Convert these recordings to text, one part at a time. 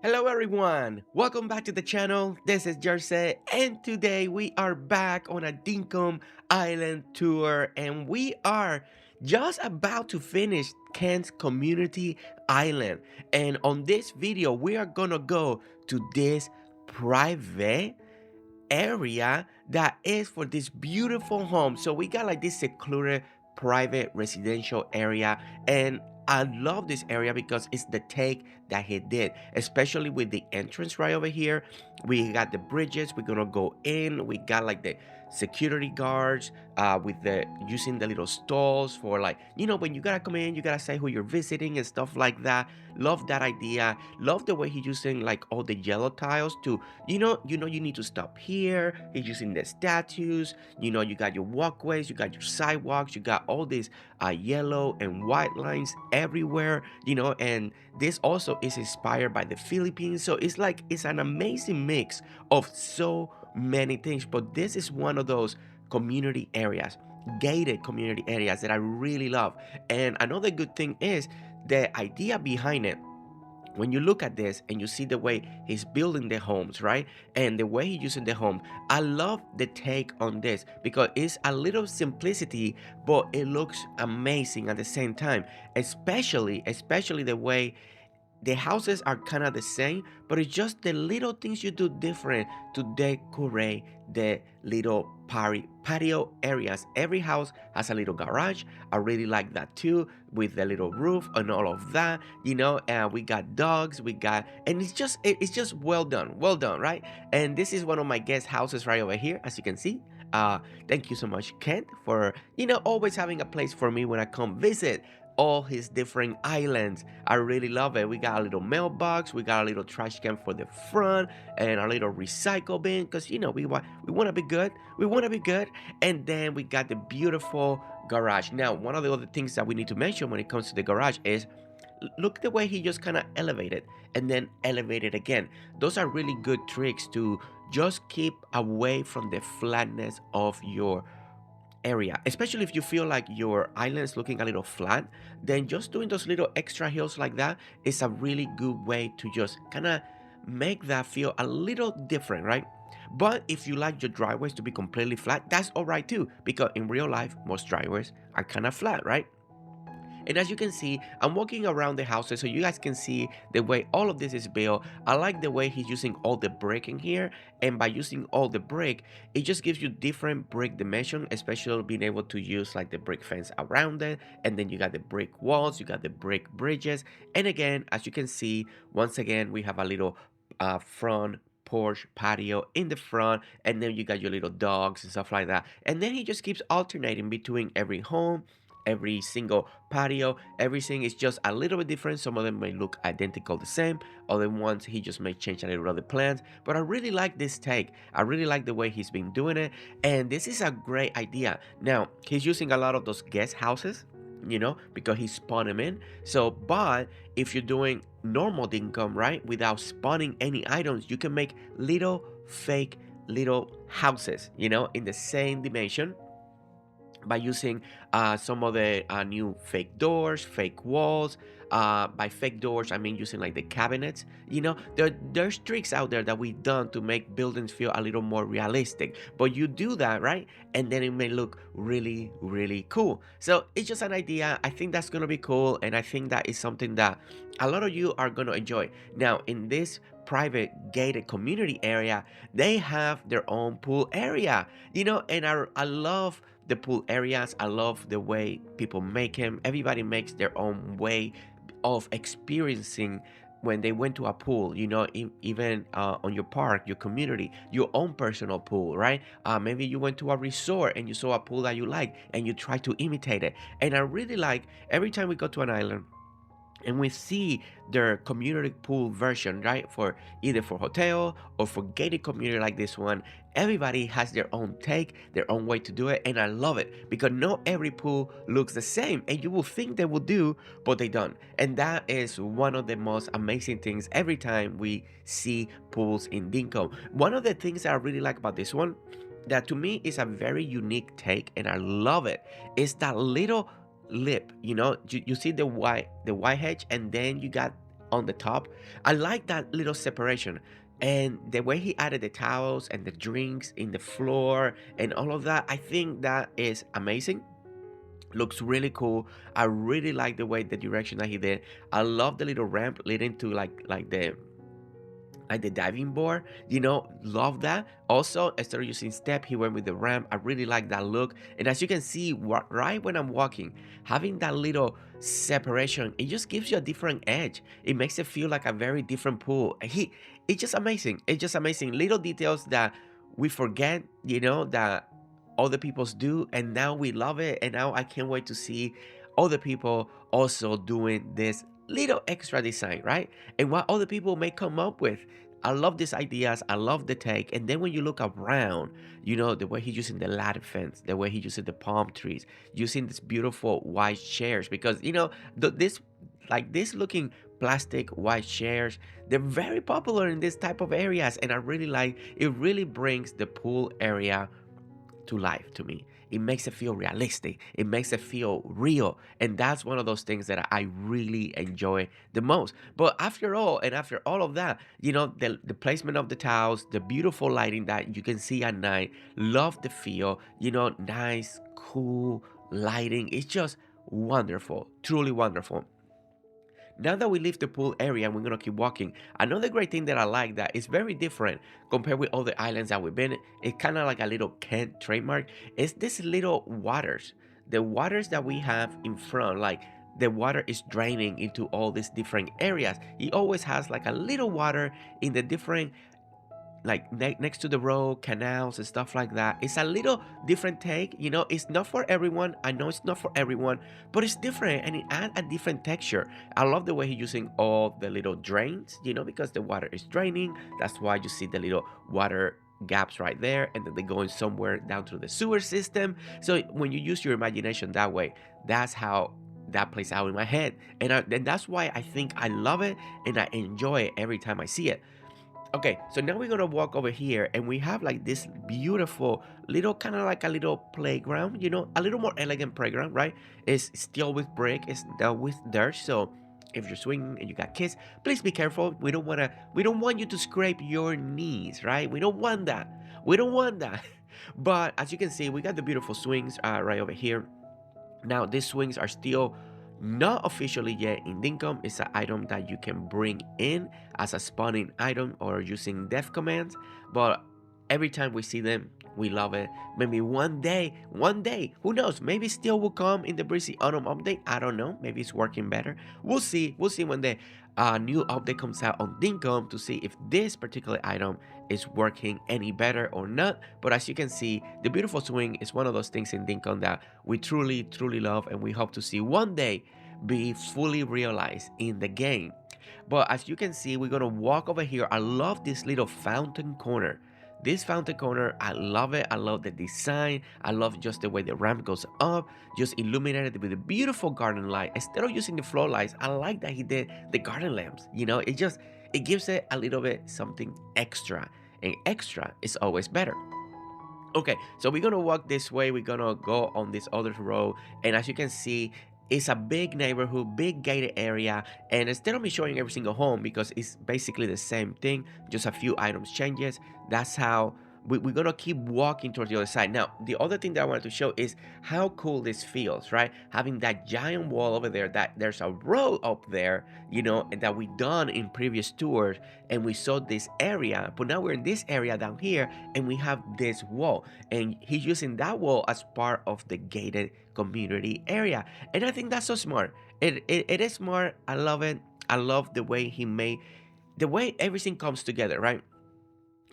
Hello everyone, welcome back to the channel. This is Jersey and today we are back on a Dinkum island tour and we are just about to finish Kent's community island. And on this video we are gonna go to this private area that is for this beautiful home. So we got like this secluded private residential area, and I love this area because it's the take that he did, especially with the entrance right over here. We got the bridges, we're gonna go in, we got like the security guards with the using the little stalls for, like, when you gotta come in, you gotta say who you're visiting and stuff like that. Love that idea. Love the way he's using like all the yellow tiles to, you need to stop here. He's using the statues. You got your walkways, you got your sidewalks, you got all these yellow and white lines everywhere. And this also is inspired by the Philippines. So it's an amazing mix of so many things. But this is one of those community areas, gated community areas that I really love. And another good thing is the idea behind it. When you look at this and you see the way he's building the homes, right? And the way he's using the home, I love the take on this because it's a little simplicity, but it looks amazing at the same time. Especially the way the houses are kind of the same, but it's just the little things you do different to decorate the little patio areas. Every house has a little garage. I really like that too, with the little roof and all of that. And we got dogs, and it's just well done, right? And this is one of my guest houses right over here, as you can see. Thank you so much, Kent, for always having a place for me when I come visit all his different islands. I really love it. We got a little mailbox, we got a little trash can for the front, and a little recycle bin because we want to be good. We want to be good. And then we got the beautiful garage. Now, one of the other things that we need to mention when it comes to the garage is look the way he just kind of elevated and then elevated again. Those are really good tricks to just keep away from the flatness of your area, especially if you feel like your island is looking a little flat. Then just doing those little extra hills like that is a really good way to just kind of make that feel a little different, right? But if you like your driveways to be completely flat, that's all right too, because in real life most driveways are kind of flat, right? And as you can see, I'm walking around the houses so you guys can see the way all of this is built. I like the way he's using all the brick in here. And by using all the brick, it just gives you different brick dimension, especially being able to use like the brick fence around it. And then you got the brick walls, you got the brick bridges. And again, as you can see, once again, we have a little front porch patio in the front, and then you got your little dogs and stuff like that. And then he just keeps alternating between every home, every single patio. Everything is just a little bit different. Some of them may look identical the same, other ones he just may change a little of the plans. But I really like this take. I really like the way he's been doing it, and this is a great idea. Now he's using a lot of those guest houses, because he spawned them in. So, but if you're doing normal income, right, without spawning any items, you can make little fake little houses, in the same dimension, by using some of the new fake doors, fake walls. By fake doors, I mean using like the cabinets. There's tricks out there that we've done to make buildings feel a little more realistic. But you do that, right? And then it may look really, really cool. So it's just an idea. I think that's gonna be cool, and I think that is something that a lot of you are gonna enjoy. Now, in this private gated community area, they have their own pool area. And I love the pool areas. I love the way people make them. Everybody makes their own way of experiencing when they went to a pool, even on your park, your community, your own personal pool, right? Maybe you went to a resort and you saw a pool that you like and you try to imitate it. And I really like every time we go to an island and we see their community pool version, right, for either for hotel or for gated community like this one. Everybody has their own take, their own way to do it, and I love it because not every pool looks the same, and you will think they will do, but they don't. And that is one of the most amazing things every time we see pools in Dinkum. One of the things that I really like about this one, that to me is a very unique take and I love it, is that little lip. You see the white hedge, and then you got on the top. I like that little separation. And the way he added the towels and the drinks in the floor and all of that, I think that is amazing. Looks really cool. I really like the way the direction that he did. I love the little ramp leading to like the diving board, love that. Also, instead of using step, he went with the ramp. I really like that look. And as you can see, right when I'm walking, having that little separation, it just gives you a different edge. It makes it feel like a very different pool. It's just amazing. It's just amazing. Little details that we forget, that other people's do, and now we love it. And now I can't wait to see other people also doing this little extra design, right? And what other people may come up with. I love these ideas. I love the take. And then when you look around, the way he's using the ladder fence, the way he's using the palm trees, using these beautiful white chairs, because this looking plastic white chairs, they're very popular in this type of areas, and I really like it. Really brings the pool area to life to me. It makes it feel realistic. It makes it feel real. And that's one of those things that I really enjoy the most. But after all, and after all of that, the placement of the towels, the beautiful lighting that you can see at night, love the feel, nice, cool lighting. It's just wonderful, truly wonderful. Now that we leave the pool area and we're gonna keep walking, another great thing that I like that is very different compared with other islands that we've been. It's kind of like a little Kent trademark. It's these little waters, the waters that we have in front, like the water is draining into all these different areas. He always has like a little water in the different like next to the road, canals and stuff like that. It's a little different take. It's not for everyone. I know it's not for everyone, but it's different and it adds a different texture. I love the way he's using all the little drains, because the water is draining. That's why you see the little water gaps right there, and then they're going somewhere down to the sewer system. So when you use your imagination that way, that's how that plays out in my head. And that's why I think I love it and I enjoy it every time I see it. Okay, so now we're gonna walk over here and we have like this beautiful little kind of like a little playground, a little more elegant playground, right? It's still with brick, it's not with dirt. So if you're swinging and you got kids, please be careful. We don't want you to scrape your knees, right? We don't want that. We don't want that. But as you can see, we got the beautiful swings right over here. Now, these swings are still not officially yet in Dinkum. It's an item that you can bring in as a spawning item or using death commands. But every time we see them, we love it. Maybe one day, who knows? Maybe still will come in the Breezy Autumn update. I don't know. Maybe it's working better. We'll see. We'll see when the new update comes out on Dinkum to see if this particular item is working any better or not. But as you can see, the beautiful swing is one of those things in Dinkum that we truly, truly love, and we hope to see one day be fully realized in the game. But as you can see, we're gonna walk over here. I love this little fountain corner. This fountain corner, I love it. I love the design. I love just the way the ramp goes up, just illuminated with a beautiful garden light. Instead of using the floor lights, I like that he did the garden lamps. It gives it a little bit something extra, and extra is always better. Okay, so we're gonna walk this way. We're gonna go on this other road, and as you can see, it's a big neighborhood, big gated area. And instead of me showing every single home, because it's basically the same thing, just a few items changes, that's how we're gonna keep walking towards the other side. Now, the other thing that I wanted to show is how cool this feels, right? Having that giant wall over there, that there's a road up there, and that we done in previous tours, and we saw this area, but now we're in this area down here, and we have this wall, and he's using that wall as part of the gated community area. And I think that's so smart. It is smart. I love it. I love the way he made, the way everything comes together, right?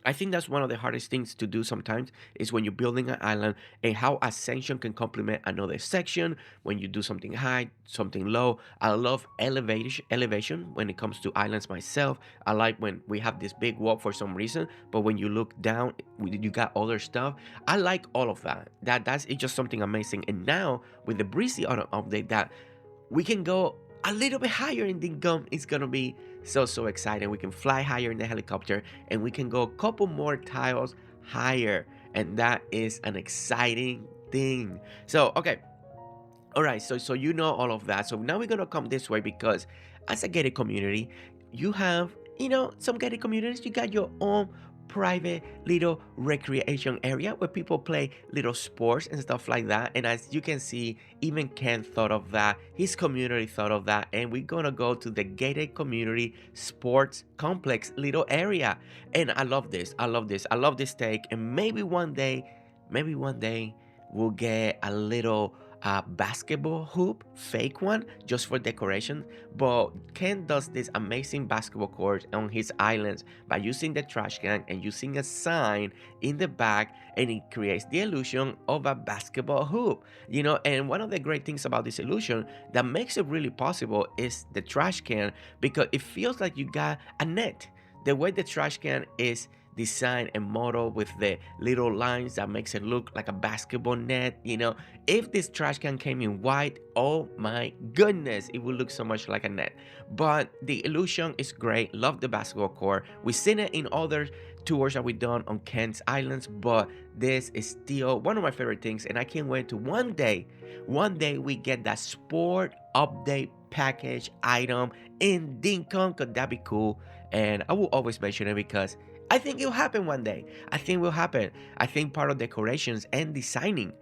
I think that's one of the hardest things to do sometimes is when you're building an island, and how a section can complement another section. When you do something high, something low. I love elevation when it comes to islands myself. I like when we have this big wall for some reason, but when you look down, you got other stuff. I like all of that. That's it's just something amazing. And now with the Breezy Auto update, that we can go a little bit higher in Dinkum. It's gonna be so exciting. We can fly higher in the helicopter, and we can go a couple more tiles higher, and that is an exciting thing. So okay, all right, so all of that. So now we're gonna come this way because as a gated community, you have, some gated communities, you got your own private little recreation area where people play little sports and stuff like that. And as you can see, even Ken thought of that, his community thought of that, and we're gonna go to the gated community sports complex little area. And I love this. I love this. I love this take. And maybe one day we'll get a little basketball hoop, fake one, just for decoration. But Ken does this amazing basketball court on his islands by using the trash can and using a sign in the back, and it creates the illusion of a basketball hoop. And one of the great things about this illusion that makes it really possible is the trash can, because it feels like you got a net. The way the trash can is designed and modeled with the little lines that makes it look like a basketball net. If this trash can came in white, oh my goodness, it would look so much like a net. But the illusion is great. Love the basketball court. We've seen it in other tours that we've done on Kent's Islands, but this is still one of my favorite things, and I can't wait to one day we get that sport update package item in Dinkum, because that'd be cool. And I will always mention it because I think it'll happen one day. I think it will happen. I think part of decorations and designing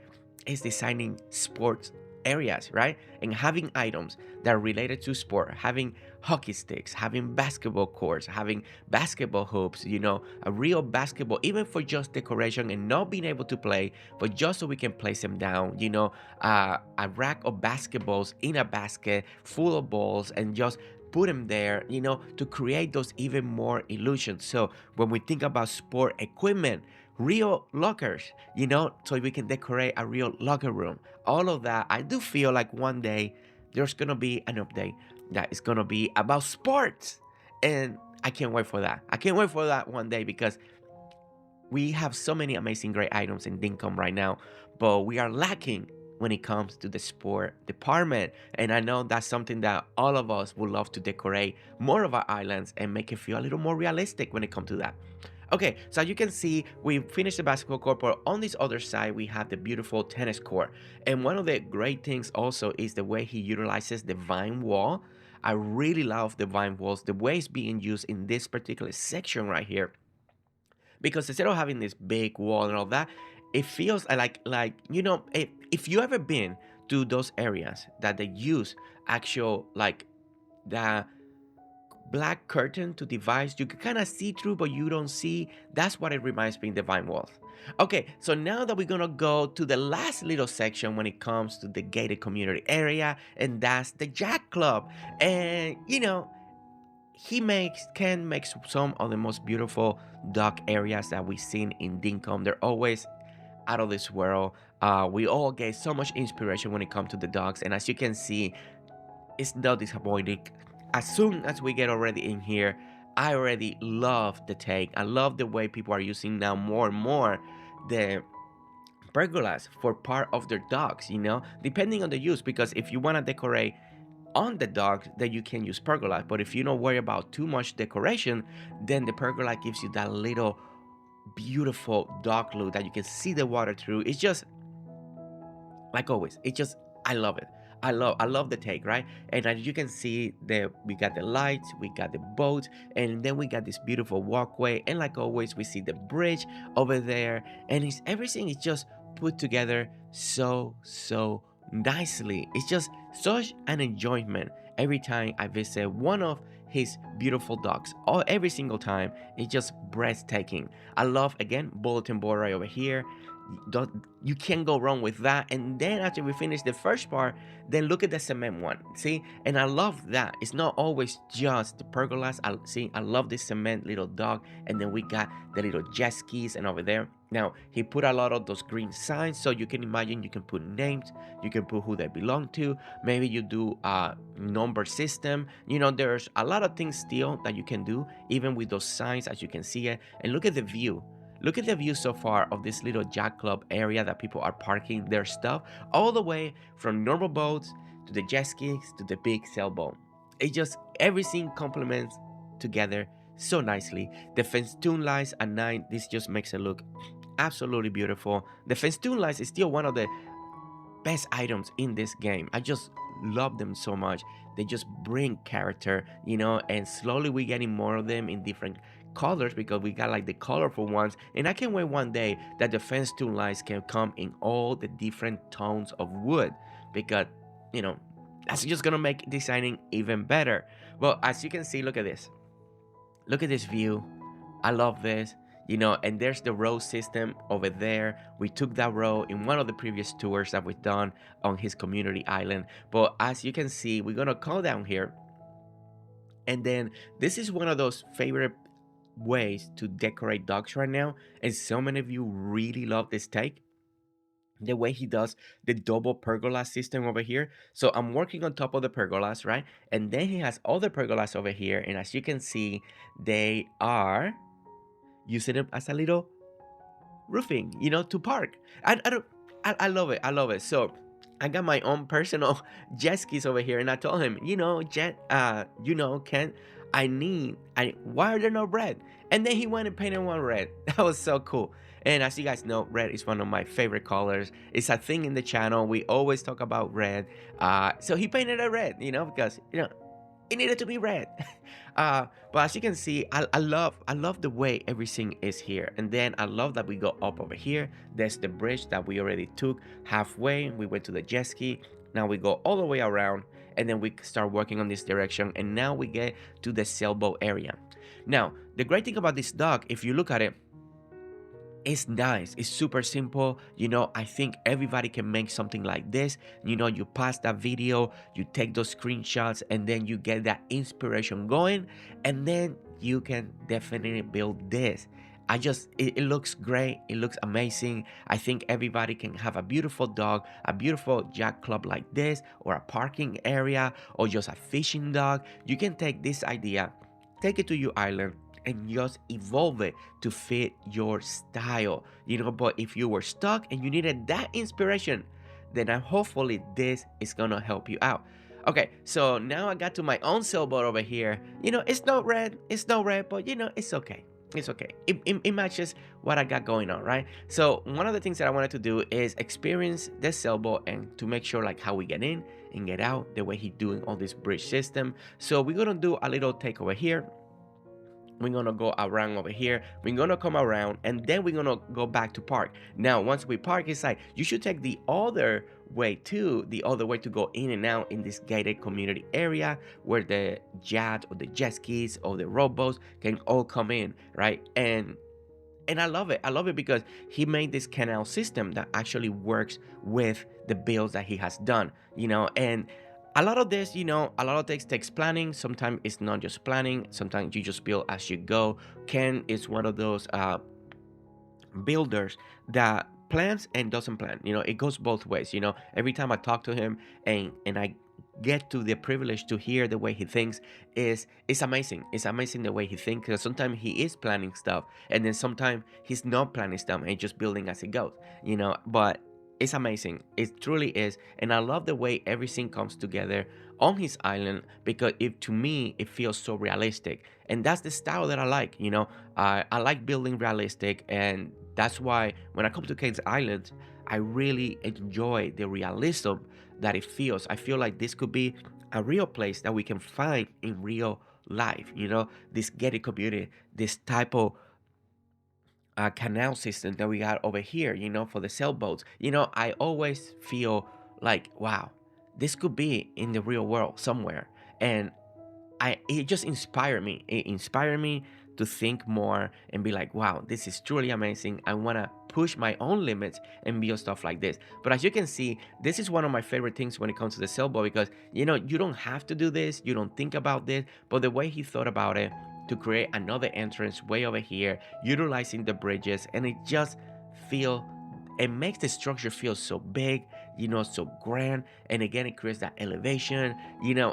is designing sports areas, right? And having items that are related to sport, having hockey sticks, having basketball courts, having basketball hoops, a real basketball, even for just decoration and not being able to play, but just so we can place them down, a rack of basketballs in a basket full of balls, and just put them there, to create those even more illusions. So when we think about sport equipment, real lockers, so we can decorate a real locker room, all of that, I do feel like one day there's gonna be an update that is gonna be about sports. And I can't wait for that. I can't wait for that one day, because we have so many amazing great items in Dinkum right now, but we are lacking when it comes to the sport department. And I know that's something that all of us would love to decorate more of our islands and make it feel a little more realistic when it comes to that. Okay, so you can see we finished the basketball court, but on this other side we have the beautiful tennis court. And one of the great things also is the way he utilizes the vine wall. I really love the vine walls, the way it's being used in this particular section right here, because instead of having this big wall and all that, it feels like if you ever been to those areas that they use actual, like, the black curtain to divide, you can kind of see through but you don't see. That's what it reminds me of the vine walls. Okay, so now that we're gonna go to the last little section when it comes to the gated community area, and that's the Jack Club. And Ken makes some of the most beautiful dock areas that we've seen in Dinkum. They're always out of this world. We all get so much inspiration when it comes to the dogs, and as you can see, it's not disappointing. As soon as we get already in here, I already love the take. I love the way people are using now more and more the pergolas for part of their dogs, depending on the use, because if you want to decorate on the dogs, then you can use pergola. But if you don't worry about too much decoration, then the pergola gives you that little beautiful dog look that you can see the water through. It's just like always. I love it. I love the take, right? And as you can see, we got the lights, we got the boat, and then we got this beautiful walkway. And like always, we see the bridge over there, and everything is just put together so nicely. It's just such an enjoyment every time I visit one of his beautiful docks. Every single time, it's just breathtaking. I love, again, bulletin board right over here. You can't go wrong with that. And then after we finish the first part, then look at the cement one. See, and I love that it's not always just the pergolas. I love this cement little dog. And then we got the little jet skis, and over there now he put a lot of those green signs, so you can imagine you can put names, you can put who they belong to. Maybe you do a number system. There's a lot of things still that you can do even with those signs, as you can see it. And look at the view. Look at the view so far of this little Jack Club area that people are parking their stuff, all the way from normal boats to the jet skis to the big sailboat. It just, everything complements together so nicely. The festoon lights at night, this just makes it look absolutely beautiful. The festoon lights is still one of the best items in this game. I just love them so much. They just bring character, and slowly we're getting more of them in different colors because we got like the colorful ones. And I can't wait one day that the fence tool lights can come in all the different tones of wood because, you know, that's just gonna make designing even better. Well, as you can see, look at this. Look at this view. I love this. And there's the row system over there. We took that row in one of the previous tours that we've done on his community island. But as you can see, we're gonna come down here. And then this is one of those favorite ways to decorate dogs right now. And so many of you really love this take. The way he does the double pergola system over here. So I'm working on top of the pergolas, right? And then he has other pergolas over here. And as you can see, they are using it as a little roofing, to park. I don't, I love it. I love it. So I got my own personal jet skis over here, and I told him, Ken, why are there no red? And then he went and painted one red. That was so cool. And as you guys know, red is one of my favorite colors. It's a thing in the channel. We always talk about red. So he painted it red, because it needed to be red. But as you can see, I love the way everything is here. And then I love that we go up over here. There's the bridge that we already took halfway. We went to the jet ski. Now we go all the way around, and then we start working on this direction. And now we get to the sailboat area. Now, the great thing about this dog, if you look at it, it's nice. It's super simple. I think everybody can make something like this. You pass that video, you take those screenshots, and then you get that inspiration going, and then you can definitely build this. It looks great. It looks amazing. I think everybody can have a beautiful dog, a beautiful jack club like this, or a parking area, or just a fishing dog. You can take this idea, take it to your island, and just evolve it to fit your style, but if you were stuck and you needed that inspiration, then hopefully this is gonna help you out. Okay, so now I got to my own sailboat over here. It's not red, but it's okay. It's okay. It matches what I got going on, right? So one of the things that I wanted to do is experience this sailboat and to make sure like how we get in and get out, the way he's doing all this bridge system. So we're gonna do a little take over here. We're gonna go around over here, we're gonna come around, and then we're gonna go back to park. Now once we park inside, you should take the other way to go in and out in this gated community area where the yacht or the jet skis or the rowboats can all come in, right? And I love it because he made this canal system that actually works with the builds that he has done, and a lot of this, a lot of this takes planning. Sometimes it's not just planning. Sometimes you just build as you go. Ken is one of those builders that plans and doesn't plan. It goes both ways. Every time I talk to him and I get to the privilege to hear the way he thinks, it's amazing. It's amazing the way he thinks, because sometimes he is planning stuff, and then sometimes he's not planning stuff and he's just building as he goes. But it's amazing. It truly is. And I love the way everything comes together on his island, because to me, it feels so realistic. And that's the style that I like. I like building realistic. And that's why when I come to Kane's Island, I really enjoy the realism that it feels. I feel like this could be a real place that we can find in real life. This gated community, this type of canal system that we got over here, for the sailboats. I always feel like, wow, this could be in the real world somewhere. And it just inspired me. It inspired me to think more and be like, wow, this is truly amazing. I want to push my own limits and build stuff like this. But as you can see, this is one of my favorite things when it comes to the sailboat, because you don't have to do this, you don't think about this, but the way he thought about it to create another entrance way over here, utilizing the bridges, and it makes the structure feel so big, so grand. And again, it creates that elevation,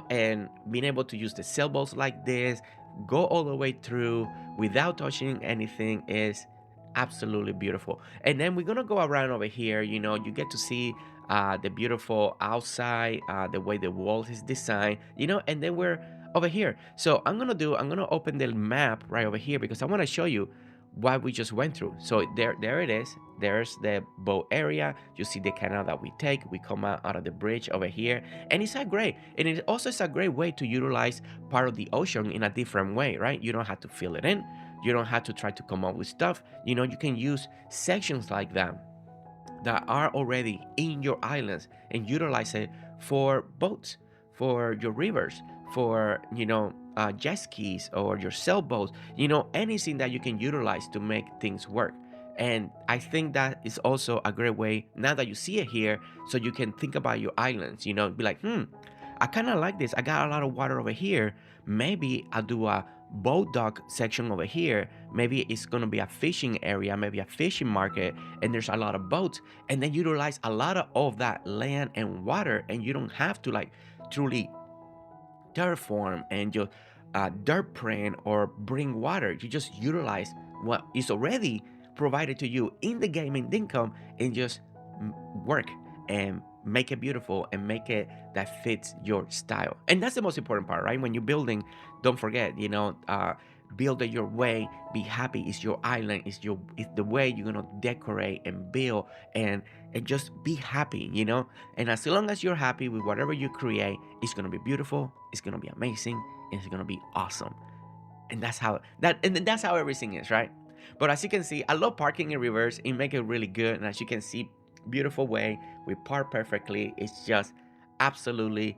and being able to use the sailboats like this, go all the way through without touching anything, is absolutely beautiful. And then we're gonna go around over here. You get to see the beautiful outside, the way the walls is designed, and then we're over here. So I'm gonna open the map right over here, because I want to show you what we just went through. So there it is. There's the boat area. You see the canal that we take. We come out of the bridge over here, and it's a great. And it also is a great way to utilize part of the ocean in a different way, right? You don't have to fill it in. You don't have to try to come up with stuff. You know, you can use sections like that are already in your islands and utilize it for boats, for your rivers, for jet skis or your sailboats, anything that you can utilize to make things work. And I think that is also a great way now that you see it here, so you can think about your islands, be like, I kind of like this. I got a lot of water over here. Maybe I'll do a boat dock section over here. Maybe it's going to be a fishing area, maybe a fishing market, and there's a lot of boats. And then utilize a lot of that land and water, and you don't have to like truly terraform and just dirt print or bring water. You just utilize what is already provided to you in the game in Dinkum and just work and make it beautiful and make it that fits your style. And that's the most important part, right? When you're building, don't forget, build it your way. Be happy. It's your island. It's the way you're gonna decorate and build and just be happy, And as long as you're happy with whatever you create, it's gonna be beautiful. It's gonna be amazing, and it's gonna be awesome. And that's how everything is, right? But as you can see, I love parking in reverse. It makes it really good, and as you can see, beautiful way. We park perfectly. It's just absolutely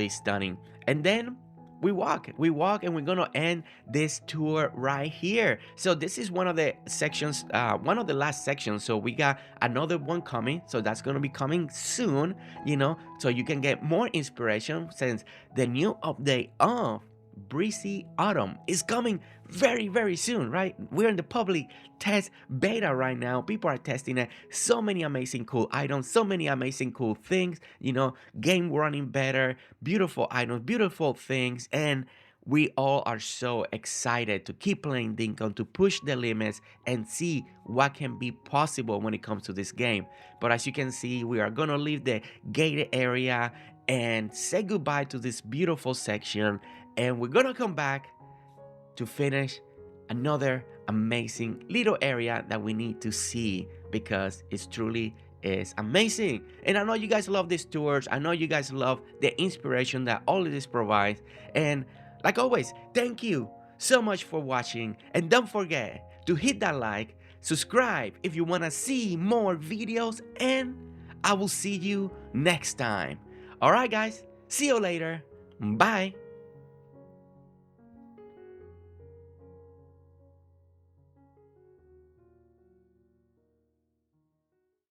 stunning. And then we walk, and we're gonna end this tour right here. So this is one of the sections, one of the last sections. So we got another one coming, so that's gonna be coming soon, so you can get more inspiration, since the new update of Breezy Autumn is coming very, very soon, right? We're in the public test beta right now. People are testing it. So many amazing cool items, so many amazing cool things, game running better, beautiful items, beautiful things, and we all are so excited to keep playing Dinkum, to push the limits and see what can be possible when it comes to this game. But as you can see, we are gonna leave the gated area and say goodbye to this beautiful section, and we're gonna come back to finish another amazing little area that we need to see, because it's truly is amazing. And I know you guys love these tours. I know you guys love the inspiration that all of this provides. And like always, thank you so much for watching, and don't forget to hit that like, subscribe if you want to see more videos, and I will see you next time. All right, guys, see you later. Bye.